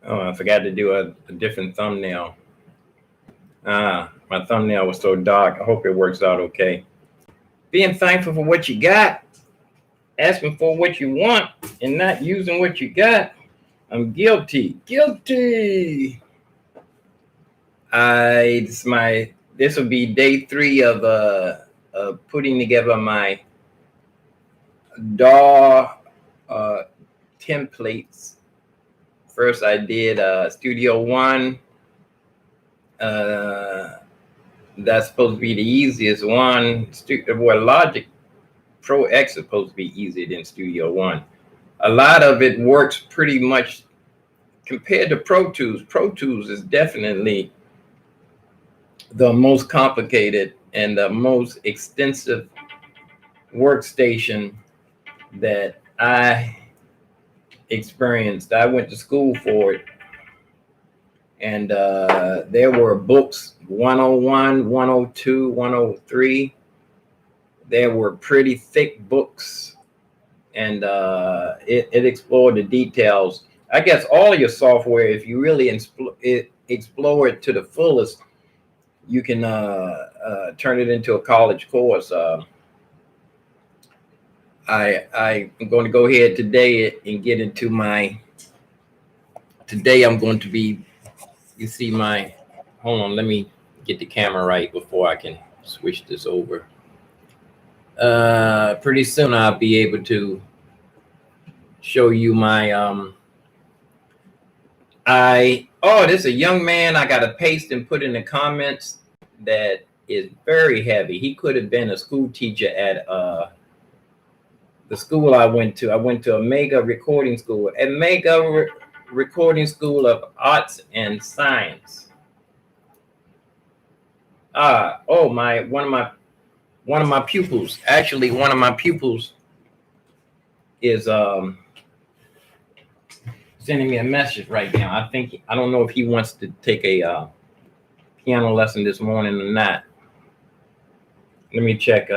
Oh, I forgot to do a different thumbnail. My thumbnail was so dark. I hope it works out okay. Being thankful for what you got, asking for what you want, and not using what you got. I'm guilty. Guilty. This will be day 3 of putting together my DAW templates. First, I did Studio One. That's supposed to be the easiest one. Logic Pro X is supposed to be easier than Studio One. A lot of it works pretty much compared to Pro Tools. Pro Tools is definitely the most complicated and the most extensive workstation that I experienced. I went to school for it, and there were books 101, 102, 103. There were pretty thick books, and it explored the details. I guess all your software, if you really explore it to the fullest, you can turn it into a college course. I'm going to go ahead today and get into today I'm going to be, you see hold on, let me get the camera right before I can switch this over. Pretty soon I'll be able to show you there's a young man I got to paste and put in the comments that is very heavy. He could have been a school teacher at the school I went to. I went to Omega Recording School. Omega Recording School of Arts and Science. One of my pupils. Actually, one of my pupils is sending me a message right now. I don't know if he wants to take a piano lesson this morning or not. Let me check.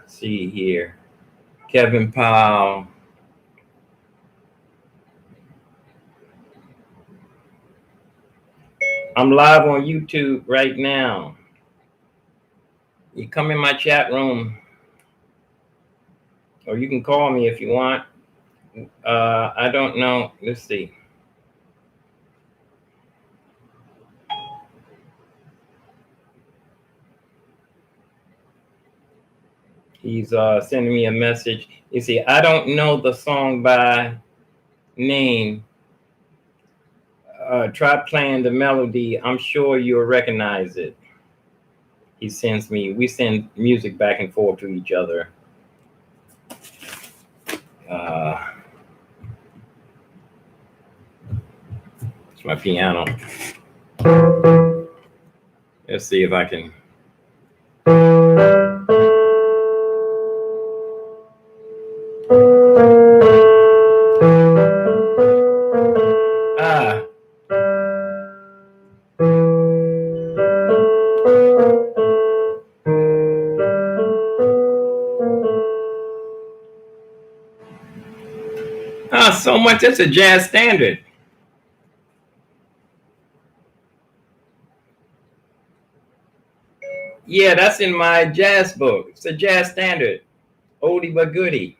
See here. Kevin Powell. I'm live on YouTube right now. You come in my chat room, or you can call me if you want. I don't know. Let's see. He's sending me a message. You see, I don't know the song by name. Try playing the melody. I'm sure you'll recognize it. We send music back and forth to each other. It's my piano. Let's see if I can. So much. It's a jazz standard. Yeah, that's in my jazz book. It's a jazz standard. Oldie but goodie.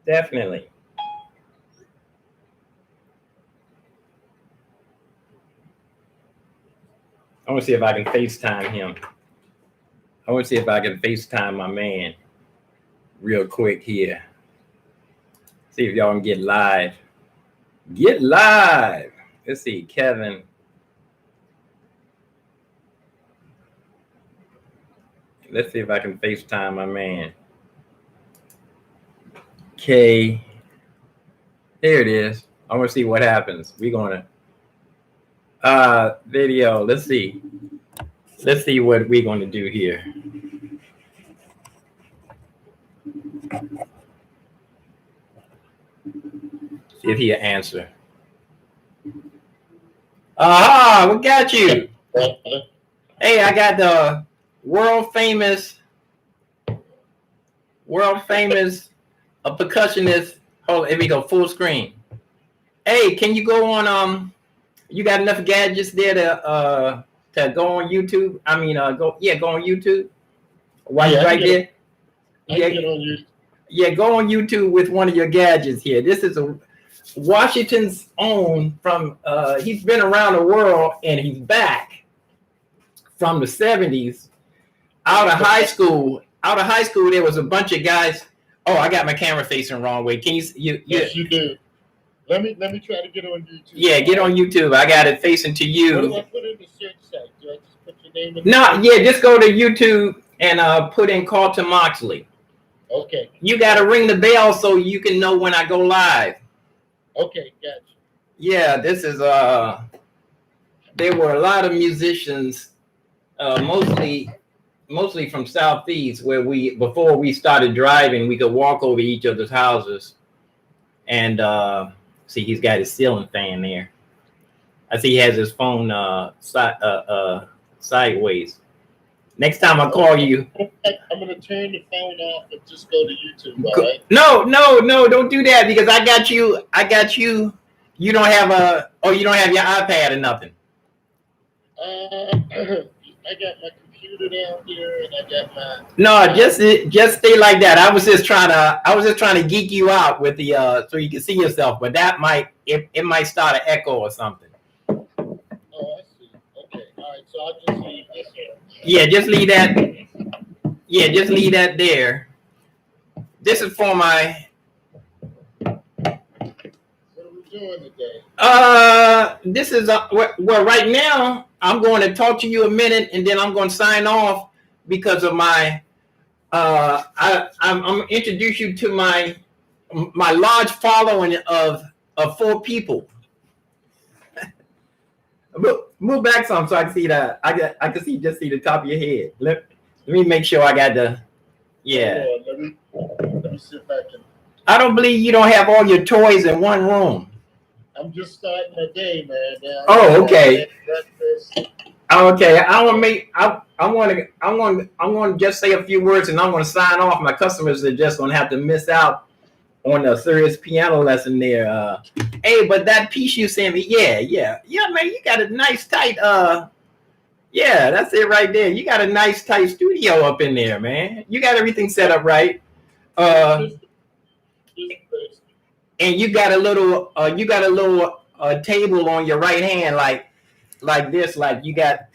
Definitely. I want to see if I can FaceTime him. I want to see if I can FaceTime my man real quick here. See if y'all can get live. Get live. Let's see, Kevin. Let's see if I can FaceTime my man. Okay. Here it is. I want to see what happens. We're going to video. Let's see. Let's see what we're going to do here. See if he'll answer. Aha, we got you. Hey, I got the world famous percussionist. Oh, here we go, full screen. Hey, can you go on? You got enough gadgets there to go on YouTube? I mean, go on YouTube. While you're right there. Yeah, get on YouTube. Yeah, go on YouTube with one of your gadgets here. This is a Washington's own from. He's been around the world and he's back from the 70s. Out of high school, there was a bunch of guys. Oh, I got my camera facing the wrong way. Can you? Yes, you do. Let me try to get on YouTube. Yeah, get on YouTube. I got it facing to you. What do I put in the search site? Do I just put your name in? No, yeah, just go to YouTube and put in Carlton Moxley. Okay. You got to ring the bell so you can know when I go live. Okay, gotcha. Yeah, this is there were a lot of musicians, mostly from Southeast, where before we started driving, we could walk over each other's houses. And see, he's got his ceiling fan there. I see he has his phone sideways. Next time I call you, I'm gonna turn the phone off and just go to YouTube. All right? No, don't do that because I got you. You don't have you don't have your iPad or nothing. I got my computer down here and I got my. No, just stay like that. I was just trying to geek you out with the so you can see yourself, but that might it might start an echo or something. Oh, I see. Okay, all right. So I'll just leave this here. Yeah, just leave that. Yeah, just leave that there. This is for my. What are we doing today? This is well, right now I'm going to talk to you a minute, and then I'm going to sign off because of my. I'm going to introduce you to my large following of 4 people. Move back some so I can see that. I can see the top of your head. Let me make sure I got the. Yeah. Let me see if I can. I don't believe you don't have all your toys in one room. I'm just starting my day, man. Oh, okay. Okay, I'm going to just say a few words and I'm going to sign off. My customers are just going to have to miss out on a serious piano lesson there. Hey, but that piece you sent me, yeah, man, you got a nice tight, yeah, that's it right there. You got a nice tight studio up in there, man. You got everything set up right. And you got a little, table on your right hand, like this, like you got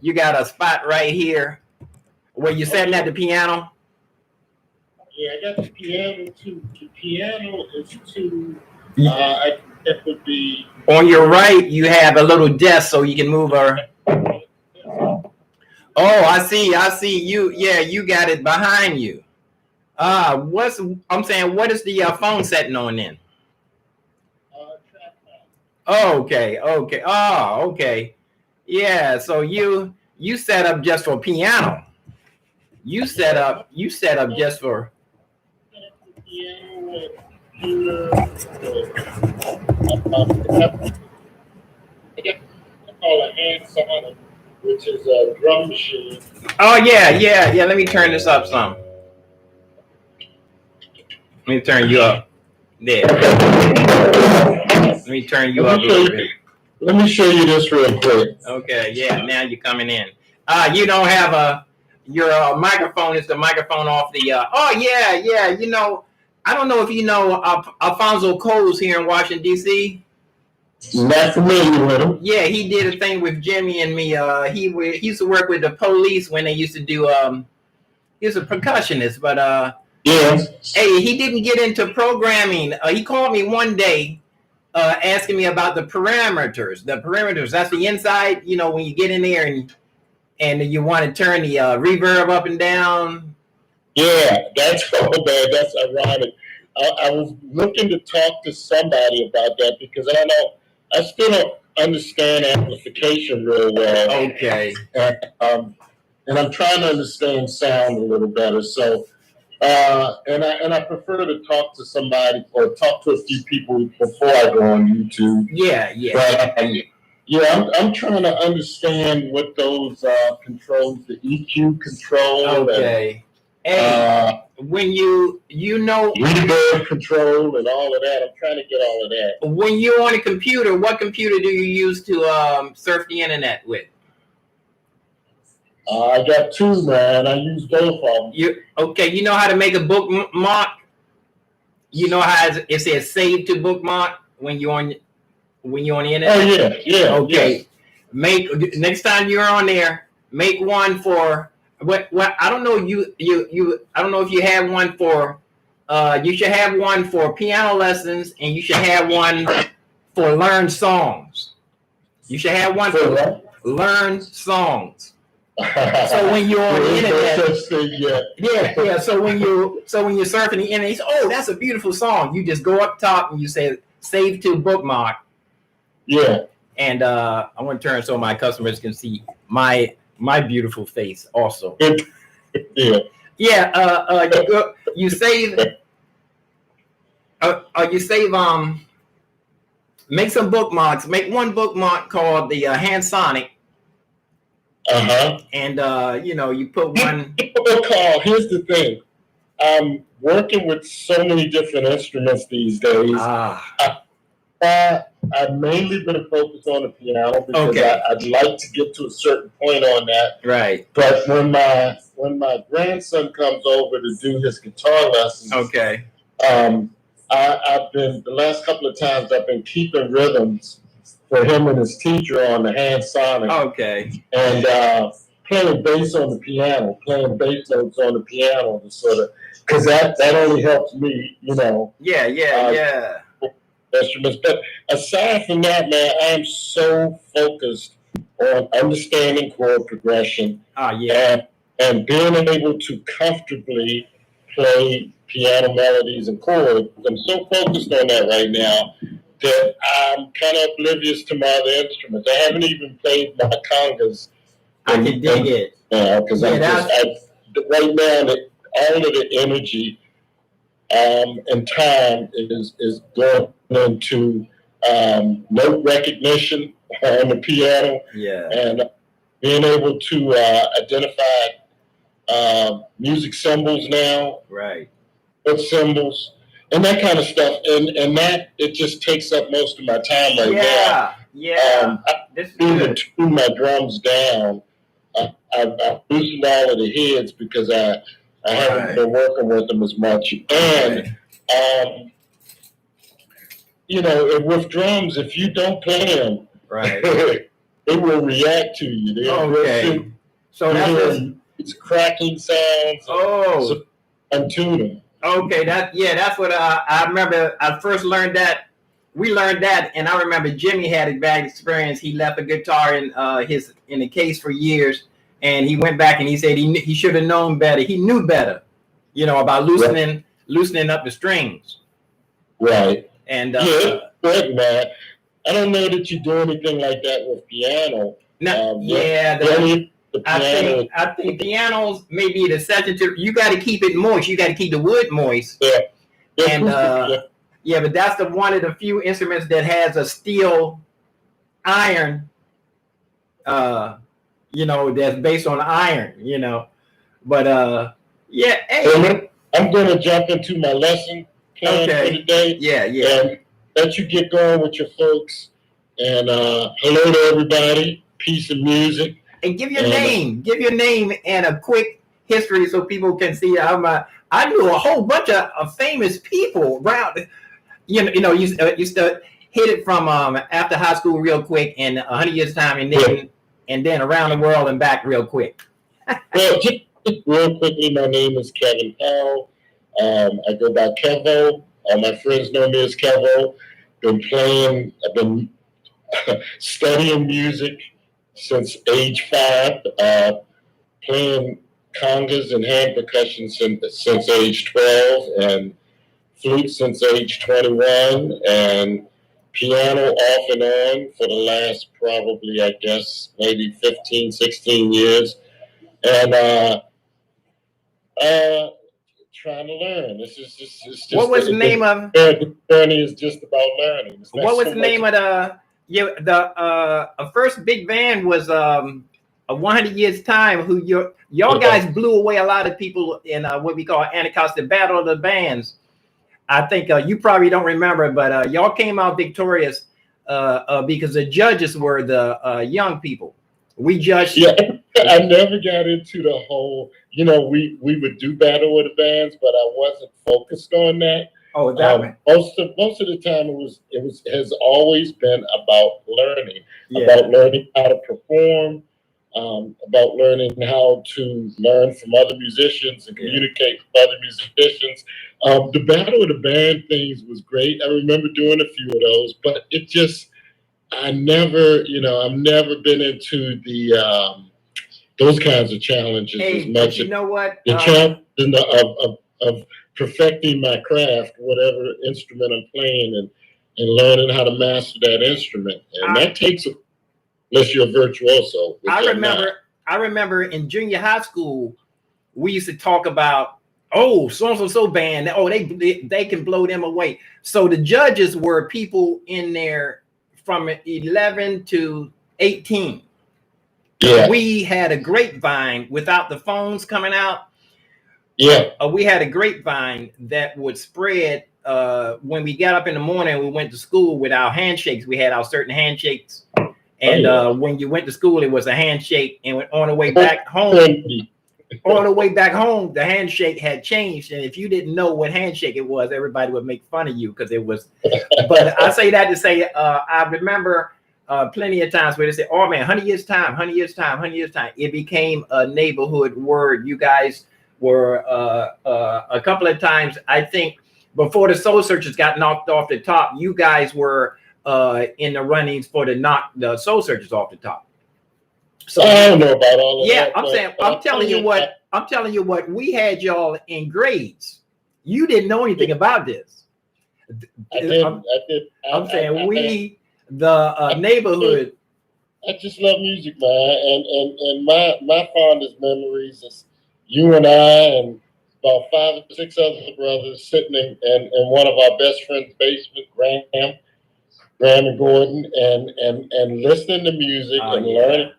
a spot right here where you're sitting at the piano. Yeah, I got the piano too. The piano is too. That would be on your right. You have a little desk so you can move her. Oh, I see you. Yeah, you got it behind you. What is the phone setting on then? Okay. Oh, okay. Yeah, so you set up just for piano. You set up just for. I call a hand sauna, which is a drum machine. Oh yeah. Let me turn this up some. Let me turn you up. There. Let me turn you up a little bit. Let me show you this real quick. Okay, yeah, now you're coming in. You don't have your microphone is the microphone off the oh yeah, you know, I don't know if you know Alfonso Coles here in Washington, D.C. Not familiar with him. Yeah, he did a thing with Jimmy and me. He used to work with the Police when they used to do he was a percussionist, but yes. Hey, he didn't get into programming. He called me one day asking me about the parameters. The parameters, that's the inside, you know, when you get in there and you want to turn the reverb up and down. Yeah, that's bad. That's ironic. I was looking to talk to somebody about that because I still don't understand amplification real well. Okay. And I'm trying to understand sound a little better. So, and I prefer to talk to somebody or talk to a few people before I go on YouTube. Yeah. But, I'm trying to understand what those controls, the EQ control. Okay. Hey, when you know reverb control and all of that. I'm trying to get all of that. when you're on a computer, what computer do you use to surf the internet with? I got two, man. I use both of them. You know how to make a bookmark? You know how it says save to bookmark when you're on the internet? Oh yeah. Okay. Yes. Next time you're on there, make one for what I don't know I don't know if you have one for you should have one for piano lessons, and you should have one for learn songs. You should have one for learn songs. So when you're on the internet, So when you're surfing the internet, you say, "Oh, that's a beautiful song." You just go up top and you say, "Save to bookmark." Yeah. And I want to turn so my customers can see my beautiful face also. Yeah. Yeah. You save. Make some bookmarks. Make one bookmark called the hand sonic. And you put one. Here's the thing. I'm working with so many different instruments these days. I've mainly been focused on the piano because I'd like to get to a certain point on that. Right. But when my grandson comes over to do his guitar lessons, I've been the last couple of times I've been keeping rhythms for him and his teacher on the hand sonic. Okay. And playing bass on the piano, playing bass notes on the piano to sort of, because that only helps me, Yeah. Instruments. But aside from that, man, I am so focused on understanding chord progression. And being able to comfortably play piano melodies and chords. I'm so focused on that right now that I'm kind of oblivious to my other instruments. I haven't even played my congas. I can dig it. Because right now, all of the energy and time is going into note recognition on the piano. Yeah. And being able to identify music symbols now. Right. Foot symbols. And that kind of stuff. And that, it just takes up most of my time right now. Yeah. I've been to tune my drums down. I've loosened all of the heads because I haven't been working with them as much. And, with drums, if you don't play them, they will react to you. So it's cracking sounds. So untune them. Okay, that's what I remember. I first learned that. We learned that, and I remember Jimmy had a bad experience. He left a guitar in the case for years, and he went back and he said he should have known better. He knew better, about loosening up the strings. Right. And good, man. I don't know that you do anything like that with piano. I think pianos may be the sensitive. You got to keep it moist. You got to keep the wood moist. Yeah. And but that's one of the few instruments that has a steel iron. That's based on iron. But Hey, I'm gonna jump into my lesson plan for today. Yeah. And let you get going with your folks. And hello to everybody. Peace and music. And give your name and a quick history so people can see. I knew a whole bunch of famous people around. You used to hit it from after high school real quick in 100 years time, and then around the world and back real quick. Well, just real quickly, my name is Kevin Powell. I go by Kevo. All my friends know me as Kevo. I've been studying music since age 5, playing congas and hand percussion since age 12, and flute since age 21, and piano off and on for the last probably, I guess, maybe 15, 16 years. And trying to learn. It's just what was the name of the journey is just about learning. What was the name of the first big band was 100 years time, who y'all guys blew away a lot of people in what we call Anacostia Battle of the Bands. I think you probably don't remember, but y'all came out victorious because the judges were the young people. We judged. Yeah, I never got into the whole, we would do Battle of the Bands, but I wasn't focused on that. Oh, that way. Most of the time it has always been about learning, about learning how to perform, about learning how to learn from other musicians and communicate with other musicians. The Battle of the Band things was great. I remember doing a few of those, but it just I've never been into the those kinds of challenges as much. You know what? The challenge of perfecting my craft, whatever instrument I'm playing, and learning how to master that instrument, and that takes unless you're a virtuoso. I remember in junior high school, we used to talk about, oh, so band, oh, they can blow them away. So the judges were people in there from 11 to 18. Yeah. We had a grapevine without the phones coming out. Yeah. We had a grapevine that would spread when we got up in the morning. We went to school with our handshakes. We had our certain handshakes. And when you went to school, it was a handshake. And on the way back home, the handshake had changed. And if you didn't know what handshake it was, everybody would make fun of you because it was. But I say that to say, I remember plenty of times where they say, oh man, 100 years time, 100 years time, 100 years time. It became a neighborhood word. You guys were a couple of times, I think, before the Soul Searchers got knocked off the top, you guys were in the runnings for knock the Soul Searchers off the top. So I don't know about all of that. Yeah, I'm telling you what, we had y'all in grades. You didn't know anything about this. I'm saying the neighborhood. I just love music, man, and my fondest memories is you and I and about 5 or 6 other brothers sitting in one of our best friends' basement, Graham and Gordon, and listening to music and learning,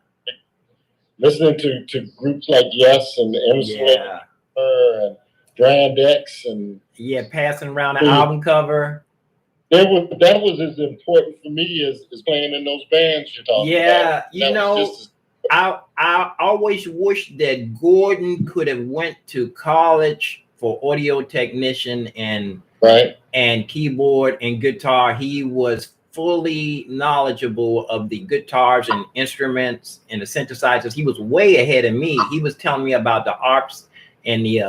listening to groups like Yes and Emerson and Grand X and passing around the album cover. That was as important for me as playing in those bands you're talking about. I always wish that Gordon could have went to college for audio technician and keyboard and guitar. He was fully knowledgeable of the guitars and instruments and the synthesizers. He was way ahead of me. He was telling me about the ARPs and the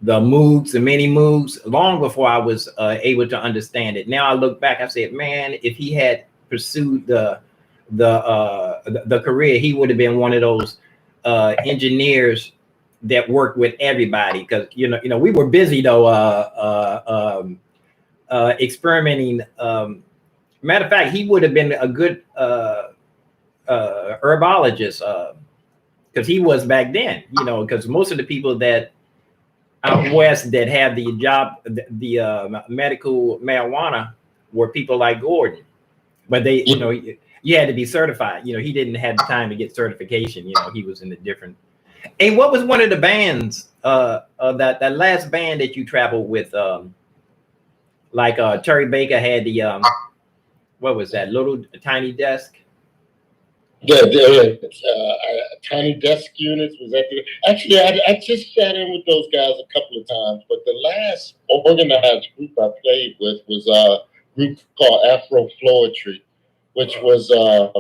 Moogs, the mini Moogs, long before I was able to understand it. Now I look back, I said, man, if he had pursued the career, he would have been one of those engineers that worked with everybody. Because you know, we were busy though experimenting. Matter of fact, he would have been a good herbologist because he was back then. You know, because most of the people that out west that have the job, the medical marijuana, were people like Gordon. But they, you know, you had to be certified. You know, he didn't have the time to get certification. You know, he was in a different. And what was one of the bands, that last band that you traveled with? Like Terry Baker had the what was that, little tiny desk? Tiny desk units. Was that actually? I just sat in with those guys a couple of times, but the last organized group I played with was a group called Afro Floetry, which was a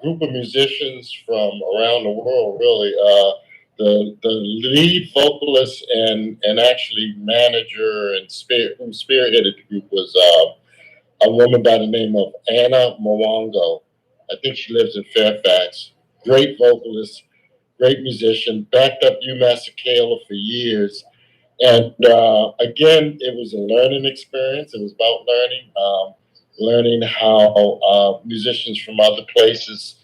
group of musicians from around the world. Really, the lead vocalist and actually manager and who spearheaded the group was a woman by the name of Anna Mwango. I think she lives in Fairfax. Great vocalist, great musician, backed up UMass Akela for years. And again, it was a learning experience. It was about learning how musicians from other places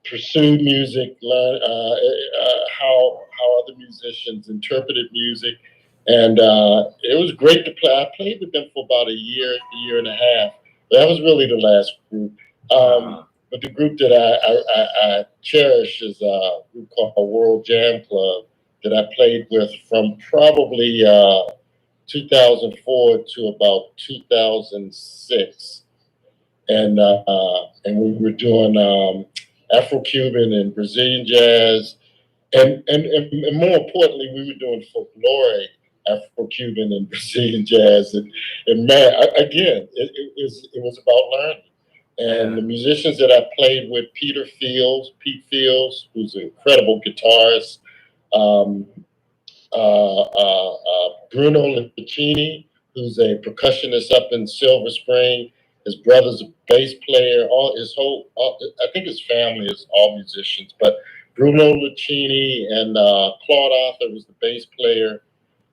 pursue music, learn how other musicians interpreted music. And it was great to play. I played with them for about a year and a half. That was really the last group. but the group that I cherish is a group called World Jam Club that I played with from probably 2004 to about 2006, and we were doing Afro-Cuban and Brazilian jazz, and more importantly, we were doing folklore, Afro-Cuban and Brazilian jazz, and man, again, it was about learning. And the musicians that I played with, Pete Fields, who's an incredible guitarist, um, Bruno Liccini, who's a percussionist up in Silver Spring. His brother's a bass player. I think his family is all musicians, but Bruno Liccini and Claude Arthur was the bass player.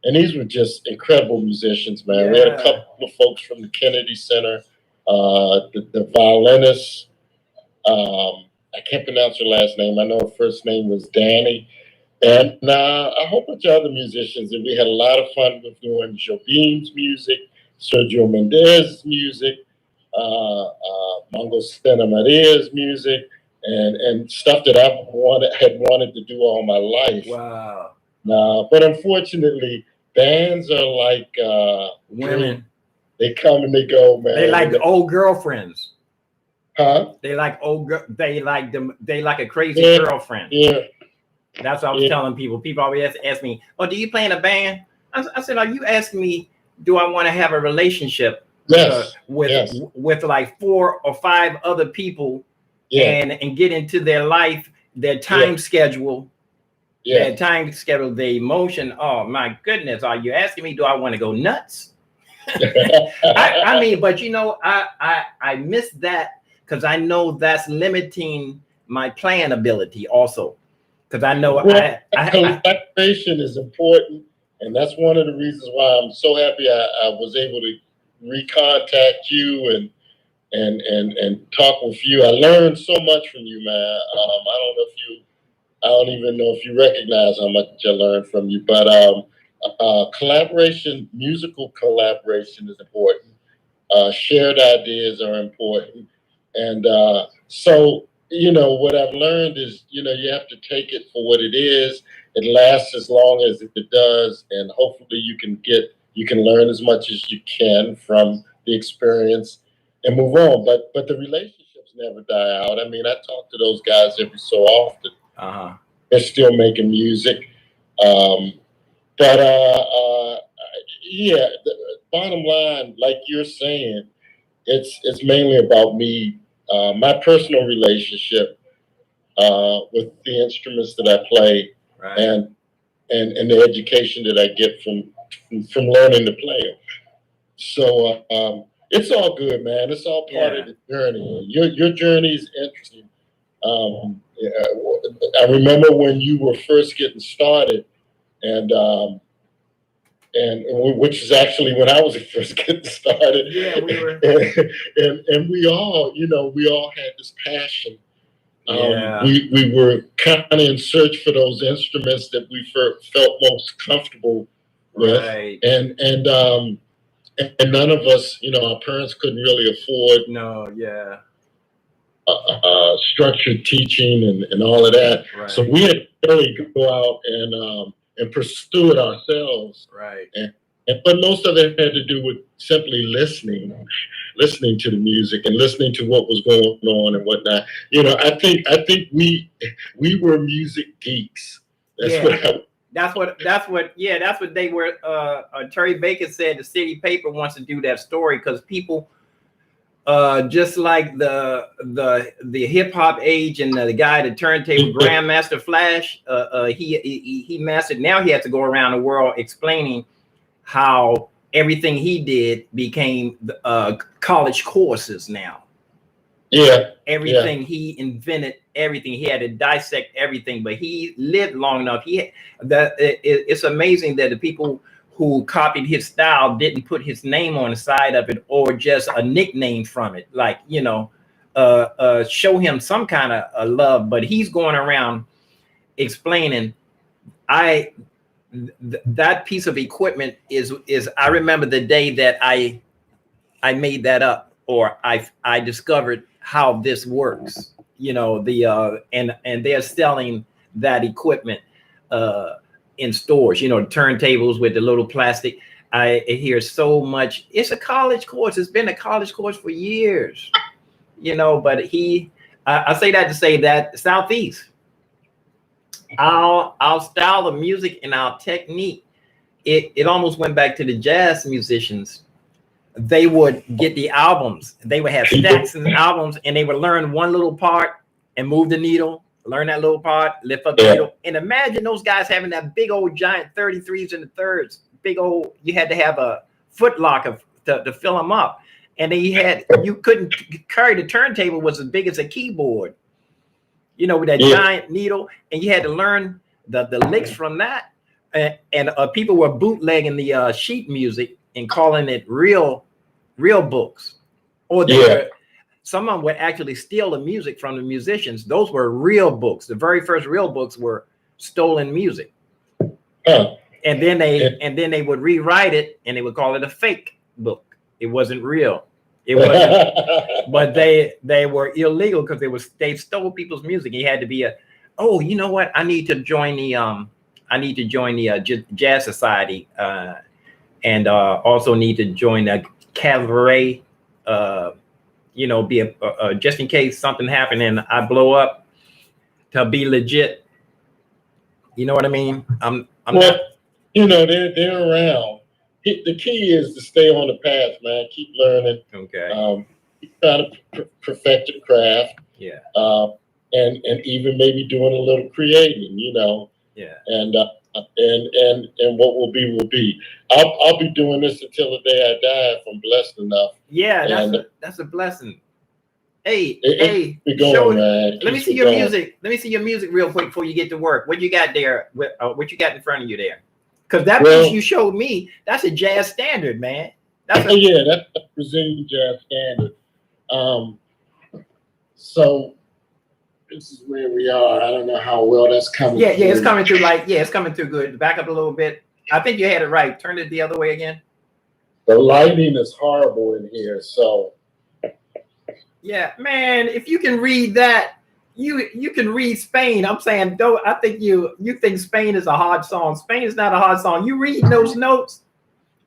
And these were just incredible musicians, man. We had a couple of folks from the Kennedy Center, the violinist. I can't pronounce her last name. I know her first name was Danny. And a whole bunch of other musicians. And we had a lot of fun with doing Jobim's music, Sergio Mendez's music, Mongo Stena Maria's music, and stuff that had wanted to do all my life. Wow. But unfortunately, bands are like Women. They come and they go, man. They like the old girlfriends. Huh? They like they like them. They like a crazy girlfriend. Yeah. That's what I was telling people. People always ask me, "Oh, do you play in a band?" I said, "Are you asking me? Do I want to have a relationship with like 4 or 5 other people, and get into their life, their time schedule, their time schedule, their emotion? Oh my goodness, are you asking me? Do I want to go nuts?" I mean, but you know, I miss that because I know that's limiting my playing ability also. Because I know collaboration is important, and that's one of the reasons why I'm so happy I was able to recontact you and talk with you. I learned so much from you, man. I don't even know if you recognize how much I learned from you, but collaboration, musical collaboration is important. Shared ideas are important, and so. You know, what I've learned is, you have to take it for what it is. It lasts as long as it does, and hopefully you can learn as much as you can from the experience and move on. But the relationships never die out. I mean, I talk to those guys every so often. They're still making music. Yeah, the bottom line, like you're saying, it's mainly about me. My personal relationship with the instruments that I play, and the education that I get from learning to play them. So it's all good, man. It's all part of the journey. Your journey is interesting. I remember when you were first getting started, and which is actually when I was first getting started. Yeah, we were. and we all had this passion. We were kind of in search for those instruments that we felt most comfortable with, and none of us, our parents couldn't really afford structured teaching and all of that. So we had to really go out and pursue it ourselves. But most of it had to do with simply listening to the music and listening to what was going on and whatnot. I think we were music geeks. That's what they were. Terry Baker said the City Paper wants to do that story because people, just like the hip hop age and the guy, the turntable Grandmaster Flash, he mastered. Now he has to go around the world explaining how everything he did became college courses now. Everything he invented, everything he had to dissect everything, but he lived long enough. It's amazing that the people who copied his style didn't put his name on the side of it or just a nickname from it, like show him some kind of love. But he's going around explaining that piece of equipment is I remember the day that I made that up, or I discovered how this works. You know, and they're selling that equipment in stores. You know, turntables with the little plastic. I hear so much. It's a college course. It's been a college course for years. You know, but I say that to say that Southeast, our style of music and our technique, it almost went back to the jazz musicians. They would get the albums. They would have stacks of albums, and they would learn one little part and move the needle, learn that little part, lift up the needle. And imagine those guys having that big old giant 33s and the thirds, big old, you had to have a foot locker to fill them up. And then you couldn't carry the turntable was as big as a keyboard, you know, with that giant needle. And you had to learn the licks from that. And people were bootlegging the sheet music and calling it real books. Or some of them would actually steal the music from the musicians. Those were real books. The very first real books were stolen music. And then they would rewrite it and they would call it a fake book. It wasn't real. It wasn't, but they were illegal because they stole people's music. You had to be you know what? I need to join the Jazz Society, and also need to join the cabaret. You know, be just in case something happened and I blow up, to be legit. You know what I mean? I'm not. You know, they're around. The key is to stay on the path, man. Keep learning. Okay. Keep trying to perfect your craft. Yeah. And even maybe doing a little creating, you know. Yeah. And what will be. I'll be doing this until the day I die if I'm blessed enough. Yeah, that's a blessing. Hey, let me see your music. Let me see your music real quick before you get to work. What you got there? What you got in front of you there? Because that piece you showed me, that's a jazz standard, man. That's a Brazilian jazz standard. So this is where we are. I don't know how well that's coming. Yeah, it's coming through. It's coming through good. Back up a little bit. I think you had it right. Turn it the other way again. The lighting is horrible in here, so. Yeah, man. If you can read that, you can read Spain. I'm saying, though, I think you think Spain is a hard song. Spain is not a hard song. You read those notes.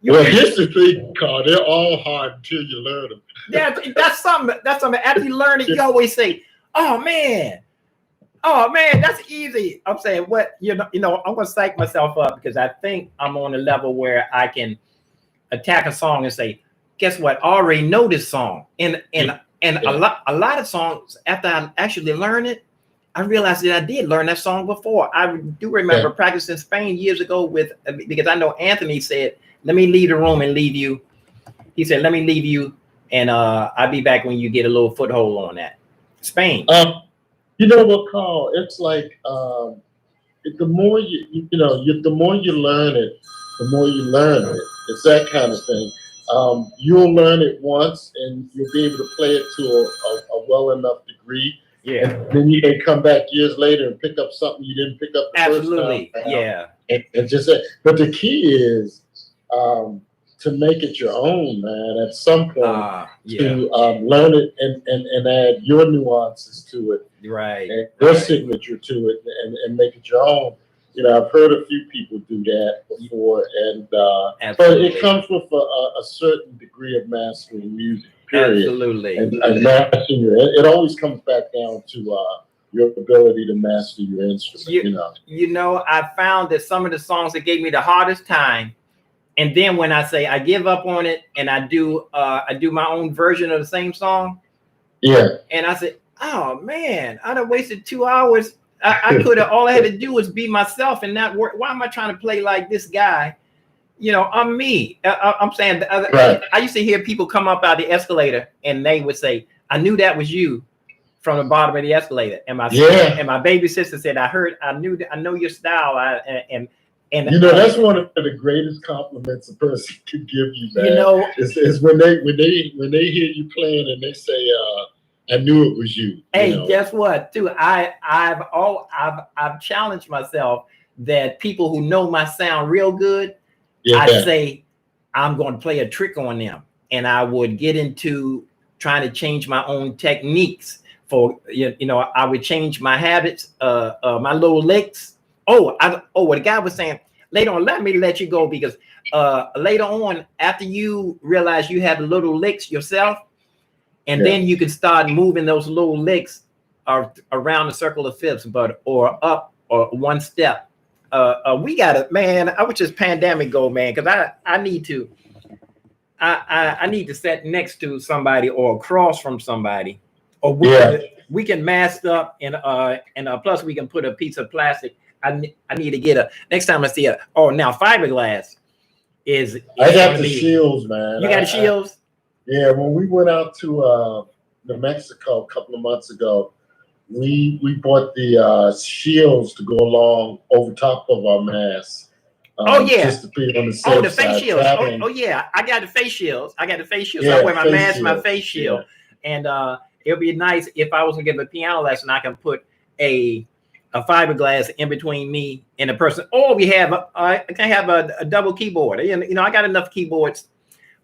Here's the thing, Carl. They're all hard until you learn them. Yeah, that's something. After you learn it, you always say, "Oh man, that's easy." I'm saying, what you know, I'm gonna psych myself up because I think I'm on a level where I can attack a song and say, "Guess what? I already know this song." And a lot of songs, after I actually learn it, I realized that I did learn that song before. I do remember practicing Spain years ago because I know Anthony said, "Let me leave the room and leave you." He said, "Let me leave you, and I'll be back when you get a little foothold on that." Spain. You know what, Carl? It's like the more the more you learn it, the more you learn it. It's that kind of thing. You'll learn it once, and you'll be able to play it to a well enough degree. Yeah. And then you can come back years later and pick up something you didn't pick up the Absolutely. first time. Yeah. And just but the key is to make it your own, man. At some point, to learn it and add your nuances to it, right? And your signature to it, and make it your own. You know, I've heard a few people do that before, and but it comes with a certain degree of mastering music. Period. Absolutely. And mastering it always comes back down to your ability to master your instrument. You know, I found that some of the songs that gave me the hardest time, and then when I say I give up on it and I do my own version of the same song. Yeah. And I said, oh man, I done wasted 2 hours. I could have, all I had to do was be myself and not work. Why am I trying to play like this guy? You know, I'm me. I'm saying, I used to hear people come up out the escalator and they would say, I knew that was you from the bottom of the escalator. And my baby sister said, I know your style. And you know, that's one of the greatest compliments a person can give you, man. You know, is when they hear you playing and they say, I knew it was you. Hey, guess what? Too, I've challenged myself that people who know my sound real good, I say I'm going to play a trick on them, and I would get into trying to change my own techniques. For I would change my habits, my little licks. What the guy was saying later on. Let me let you go because later on, after you realize you have little licks yourself, and then you can start moving those little licks around the circle of fifths, or up or one step. We got it, man. I wish this pandemic go, man, because I need to. I need to sit next to somebody or across from somebody, or we can mask up and plus we can put a piece of plastic. I need to get next time I see now fiberglass is I got the shields, man. You got the shields? Yeah, when we went out to New Mexico a couple of months ago, we bought the shields to go along over top of our masks. Just to be on the safe the face side. shields. I got the face shields. I wear my mask, my face shield, and it'll be nice if I was gonna give a piano lesson. I can put a fiberglass in between me and the person. Or we have I can have a double keyboard. I got enough keyboards,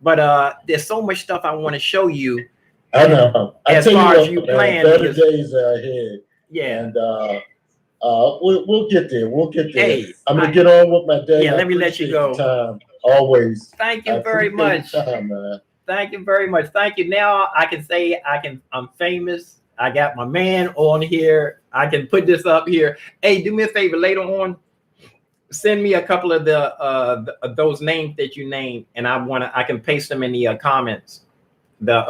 but there's so much stuff I want to show you. I know. As far as you plan, better days are ahead. Yeah. And we'll get there. We'll get there. Hey, I'm gonna get on with my day. Yeah, let me let you go. Time, always. Thank you very much. Time, man. Thank you very much. Thank you. Now I can say I'm famous. I got my man on here. I can put this up here. Hey, do me a favor later on. Send me a couple of those names that you named, and I can paste them in the comments.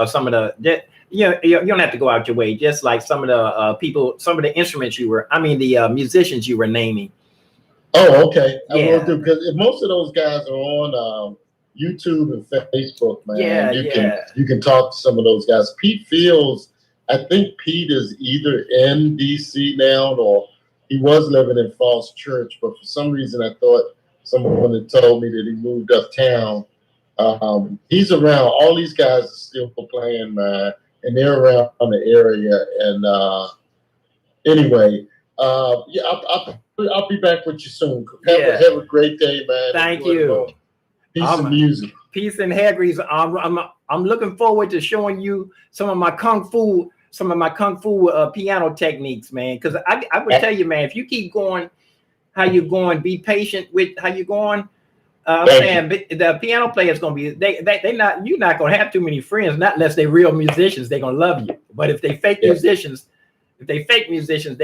Some of the. You don't have to go out your way. Just like some of the people, some of the instruments the musicians you were naming. Oh, okay. I will do, because most of those guys are on YouTube and Facebook, man. Yeah, you can talk to some of those guys. Pete Fields, I think Pete is either in DC now or he was living in Falls Church, but for some reason I thought someone had told me that he moved uptown. He's around. All these guys are still playing, man. And they're around the area. And anyway, I'll be back with you soon. Have a great day, man. Thank you. Peace and music. Peace and hair grease. I'm looking forward to showing you some of my kung fu piano techniques, man. Because I would tell you, man, if you keep going, how you going, be patient with how you going. I'm saying the piano player is gonna be you're not gonna have too many friends, not unless they're real musicians. They're gonna love you. But if they fake musicians, they're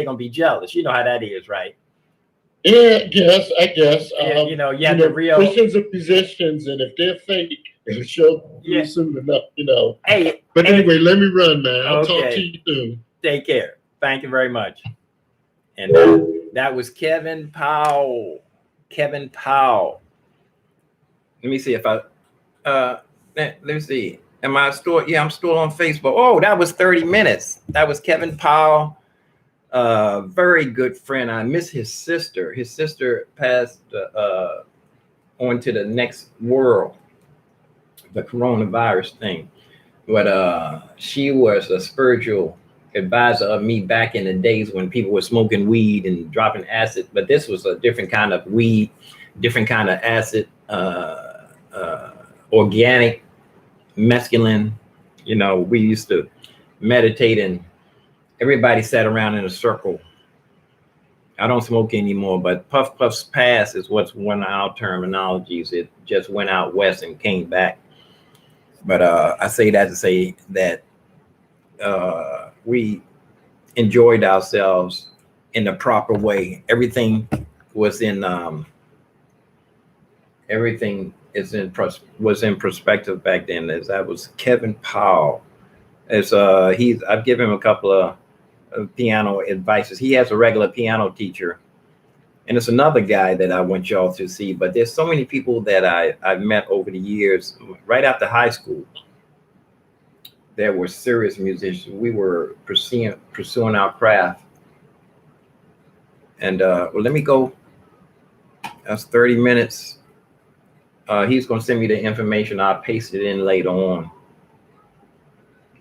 gonna be jealous. You know how that is, right? Yeah, yes, I guess. You have the real Christians are musicians, and if they're fake, it'll show soon enough. Hey, but anyway, let me run, man. I'll Okay. talk to you soon. Take care. Thank you very much. And that was Kevin Powell. Kevin Powell. Let me see if let me see. Am I still? Yeah, I'm still on Facebook. Oh, that was 30 minutes. That was Kevin Powell. Very good friend. I miss his sister. His sister passed on to the next world, the coronavirus thing. But she was a spiritual advisor of me back in the days when people were smoking weed and dropping acid. But this was a different kind of weed, different kind of acid. Organic, mescaline. We used to meditate and everybody sat around in a circle. I don't smoke anymore, but Puff Puff's pass is what's one of our terminologies. It just went out west and came back. But I say that to say that we enjoyed ourselves in the proper way. Everything was in was in perspective back then. That was Kevin Powell. I've given him a couple of piano advices. He has a regular piano teacher, and it's another guy that I want y'all to see. But there's so many people that I've met over the years. Right after high school, there were serious musicians. We were pursuing our craft. And let me go. That's 30 minutes. He's going to send me the information. I'll paste it in later on.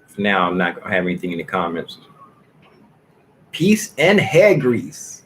For now, I'm not going to have anything in the comments. Peace and hair grease.